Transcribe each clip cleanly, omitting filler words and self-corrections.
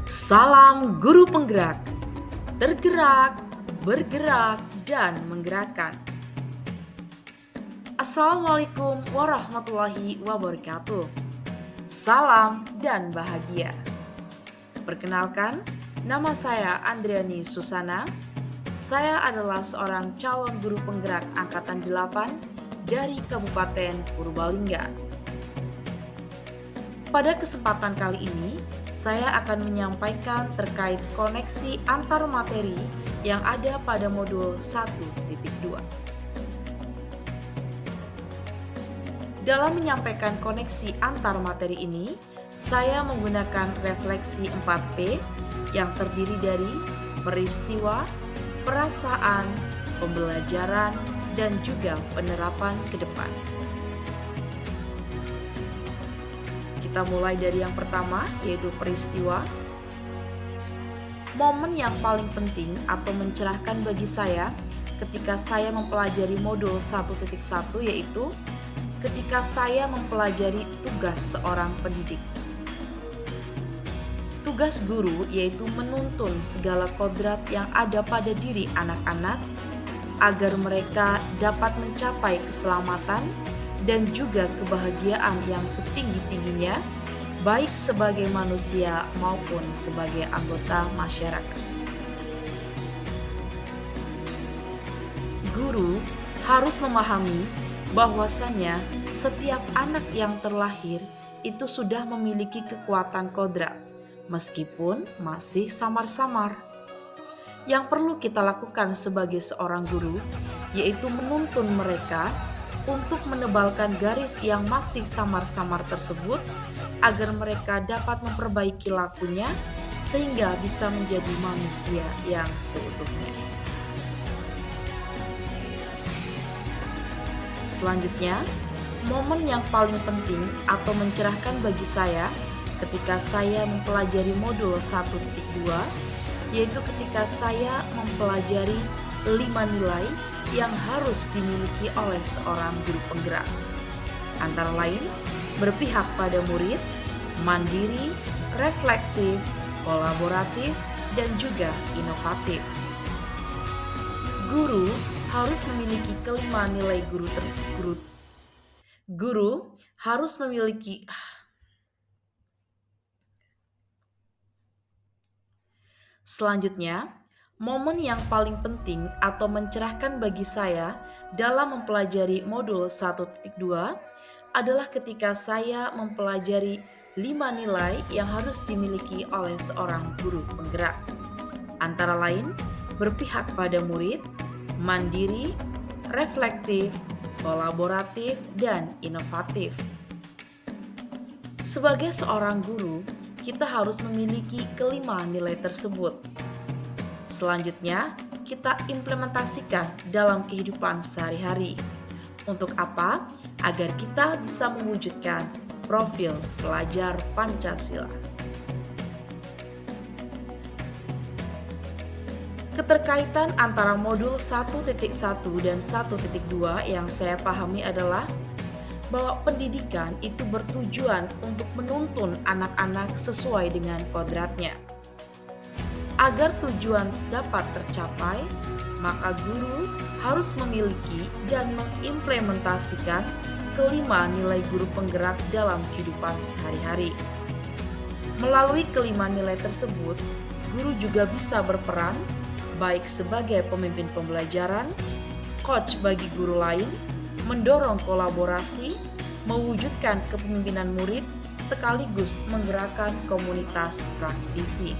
Salam guru penggerak, tergerak, bergerak, dan menggerakkan. Assalamualaikum warahmatullahi wabarakatuh. Salam dan bahagia. Perkenalkan, nama saya Andriani Susana. Saya adalah seorang calon guru penggerak Angkatan 8 dari Kabupaten Purbalingga. Pada kesempatan kali ini, saya akan menyampaikan terkait koneksi antar materi yang ada pada modul 1.2. Dalam menyampaikan koneksi antar materi ini, saya menggunakan refleksi 4P yang terdiri dari peristiwa, perasaan, pembelajaran, dan juga penerapan ke depan. Kita mulai dari yang pertama, yaitu peristiwa. Momen yang paling penting atau mencerahkan bagi saya ketika saya mempelajari modul 1.1 yaitu ketika saya mempelajari tugas seorang pendidik. Tugas guru yaitu menuntun segala kodrat yang ada pada diri anak-anak agar mereka dapat mencapai keselamatan dan juga kebahagiaan yang setinggi-tingginya, baik sebagai manusia maupun sebagai anggota masyarakat. Guru harus memahami bahwasannya setiap anak yang terlahir itu sudah memiliki kekuatan kodrat, meskipun masih samar-samar. Yang perlu kita lakukan sebagai seorang guru, yaitu menuntun mereka untuk menebalkan garis yang masih samar-samar tersebut agar mereka dapat memperbaiki lakunya sehingga bisa menjadi manusia yang seutuhnya. Selanjutnya, momen yang paling penting atau mencerahkan bagi saya ketika saya mempelajari modul 1.2 yaitu ketika saya mempelajari 5 nilai yang harus dimiliki oleh seorang guru penggerak. Antara lain, berpihak pada murid, mandiri, reflektif, kolaboratif, dan juga inovatif. Guru harus memiliki kelima nilai Guru harus memiliki Selanjutnya, momen yang paling penting atau mencerahkan bagi saya dalam mempelajari modul 1.2 adalah ketika saya mempelajari 5 nilai yang harus dimiliki oleh seorang guru penggerak. Antara lain, berpihak pada murid, mandiri, reflektif, kolaboratif, dan inovatif. Sebagai seorang guru, kita harus memiliki kelima nilai tersebut. Selanjutnya, kita implementasikan dalam kehidupan sehari-hari. Untuk apa? Agar kita bisa mewujudkan profil pelajar Pancasila. Keterkaitan antara modul 1.1 dan 1.2 yang saya pahami adalah bahwa pendidikan itu bertujuan untuk menuntun anak-anak sesuai dengan kodratnya. Agar tujuan dapat tercapai, maka guru harus memiliki dan mengimplementasikan kelima nilai guru penggerak dalam kehidupan sehari-hari. Melalui kelima nilai tersebut, guru juga bisa berperan baik sebagai pemimpin pembelajaran, coach bagi guru lain, mendorong kolaborasi, mewujudkan kepemimpinan murid, sekaligus menggerakkan komunitas praktisi.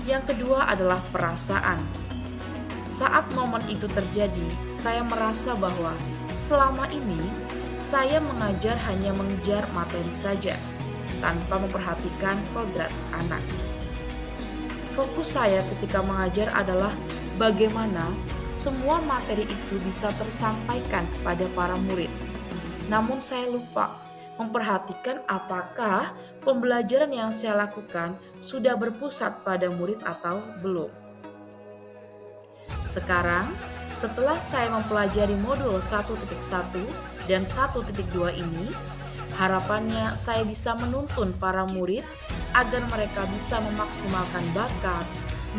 Yang kedua adalah perasaan. Saat momen itu terjadi, saya merasa bahwa selama ini saya mengajar hanya mengejar materi saja, tanpa memperhatikan kodrat anak. Fokus saya ketika mengajar adalah bagaimana semua materi itu bisa tersampaikan kepada para murid. Namun saya lupa memperhatikan apakah pembelajaran yang saya lakukan sudah berpusat pada murid atau belum. Sekarang, setelah saya mempelajari modul 1.1 dan 1.2 ini, Harapannya saya bisa menuntun para murid agar mereka bisa memaksimalkan bakat,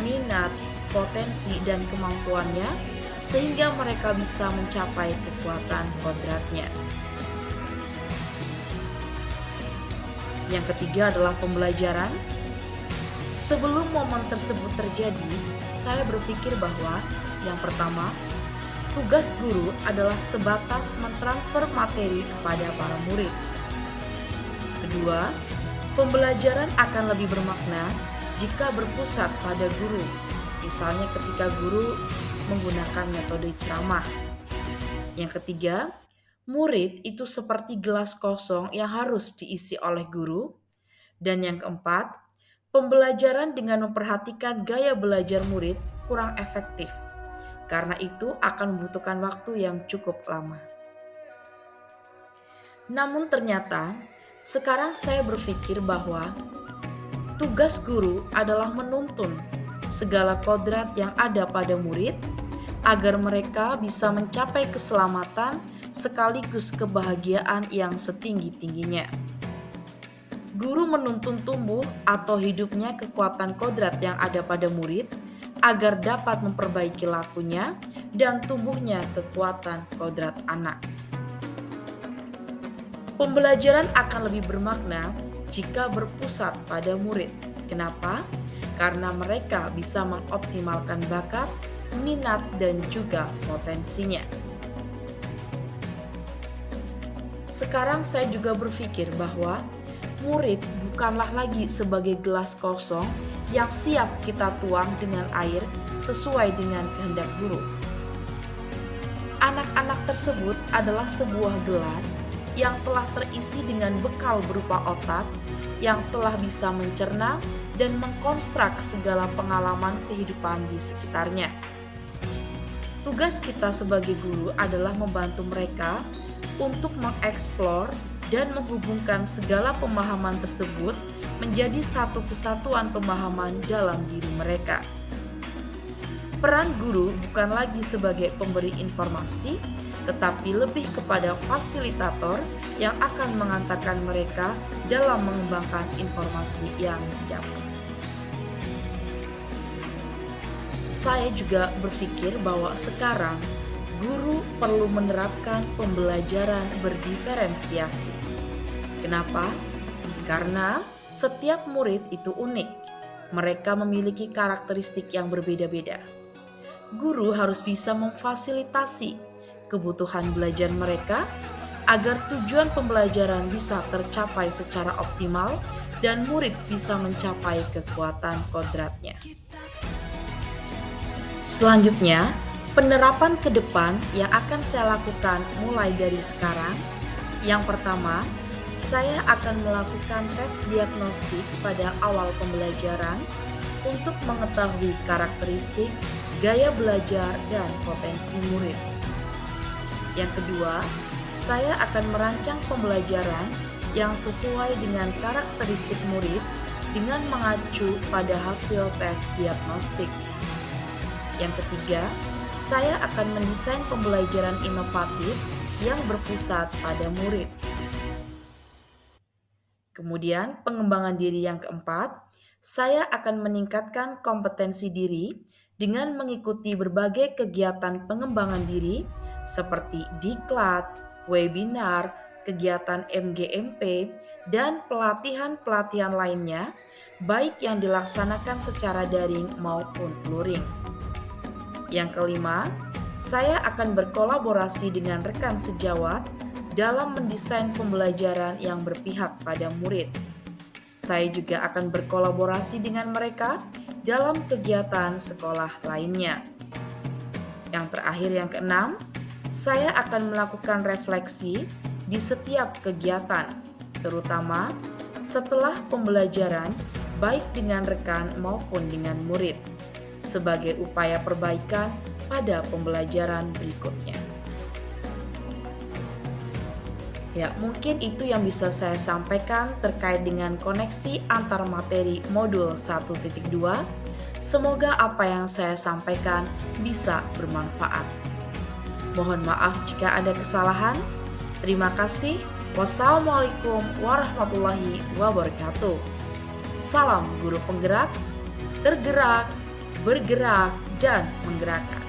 minat, potensi, dan kemampuannya sehingga mereka bisa mencapai kekuatan kodratnya. Yang ketiga adalah pembelajaran. Sebelum momen tersebut terjadi, saya berpikir bahwa yang pertama, tugas guru adalah sebatas mentransfer materi kepada para murid. Kedua, pembelajaran akan lebih bermakna jika berpusat pada guru, misalnya ketika guru menggunakan metode ceramah. Yang ketiga, murid itu seperti gelas kosong yang harus diisi oleh guru. Dan yang keempat, pembelajaran dengan memperhatikan gaya belajar murid kurang efektif, karena itu akan membutuhkan waktu yang cukup lama. Namun ternyata, sekarang saya berpikir bahwa tugas guru adalah menuntun segala kodrat yang ada pada murid agar mereka bisa mencapai keselamatan sekaligus kebahagiaan yang setinggi-tingginya. Guru menuntun tumbuh atau hidupnya kekuatan kodrat yang ada pada murid agar dapat memperbaiki lakunya dan tumbuhnya kekuatan kodrat anak. Pembelajaran akan lebih bermakna jika berpusat pada murid. Kenapa? Karena mereka bisa mengoptimalkan bakat, minat, dan juga potensinya. Sekarang saya juga berpikir bahwa murid bukanlah lagi sebagai gelas kosong yang siap kita tuang dengan air sesuai dengan kehendak guru. Anak-anak tersebut adalah sebuah gelas yang telah terisi dengan bekal berupa otak yang telah bisa mencerna dan mengkonstruk segala pengalaman kehidupan di sekitarnya. Tugas kita sebagai guru adalah membantu mereka untuk mengeksplor dan menghubungkan segala pemahaman tersebut menjadi satu kesatuan pemahaman dalam diri mereka. Peran guru bukan lagi sebagai pemberi informasi, tetapi lebih kepada fasilitator yang akan mengantarkan mereka dalam mengembangkan informasi yang didapat. Saya juga berpikir bahwa sekarang guru perlu menerapkan pembelajaran berdiferensiasi. Kenapa? Karena setiap murid itu unik. Mereka memiliki karakteristik yang berbeda-beda. Guru harus bisa memfasilitasi kebutuhan belajar mereka agar tujuan pembelajaran bisa tercapai secara optimal dan murid bisa mencapai kekuatan kodratnya. Selanjutnya, penerapan ke depan yang akan saya lakukan mulai dari sekarang. Yang pertama, saya akan melakukan tes diagnostik pada awal pembelajaran untuk mengetahui karakteristik, gaya belajar, dan potensi murid. Yang kedua, saya akan merancang pembelajaran yang sesuai dengan karakteristik murid dengan mengacu pada hasil tes diagnostik. Yang ketiga, saya akan mendesain pembelajaran inovatif yang berpusat pada murid. Kemudian, pengembangan diri yang keempat, saya akan meningkatkan kompetensi diri dengan mengikuti berbagai kegiatan pengembangan diri seperti diklat, webinar, kegiatan MGMP, dan pelatihan-pelatihan lainnya, baik yang dilaksanakan secara daring maupun luring. Yang kelima, saya akan berkolaborasi dengan rekan sejawat dalam mendesain pembelajaran yang berpihak pada murid. Saya juga akan berkolaborasi dengan mereka dalam kegiatan sekolah lainnya. Yang terakhir, yang keenam, saya akan melakukan refleksi di setiap kegiatan, terutama setelah pembelajaran, baik dengan rekan maupun dengan murid, sebagai upaya perbaikan pada pembelajaran berikutnya. Ya, mungkin itu yang bisa saya sampaikan terkait dengan koneksi antar materi modul 1.2. Semoga apa yang saya sampaikan bisa bermanfaat. Mohon maaf jika ada kesalahan. Terima kasih. Wassalamualaikum warahmatullahi wabarakatuh. Salam guru penggerak, tergerak, bergerak, dan menggerakkan.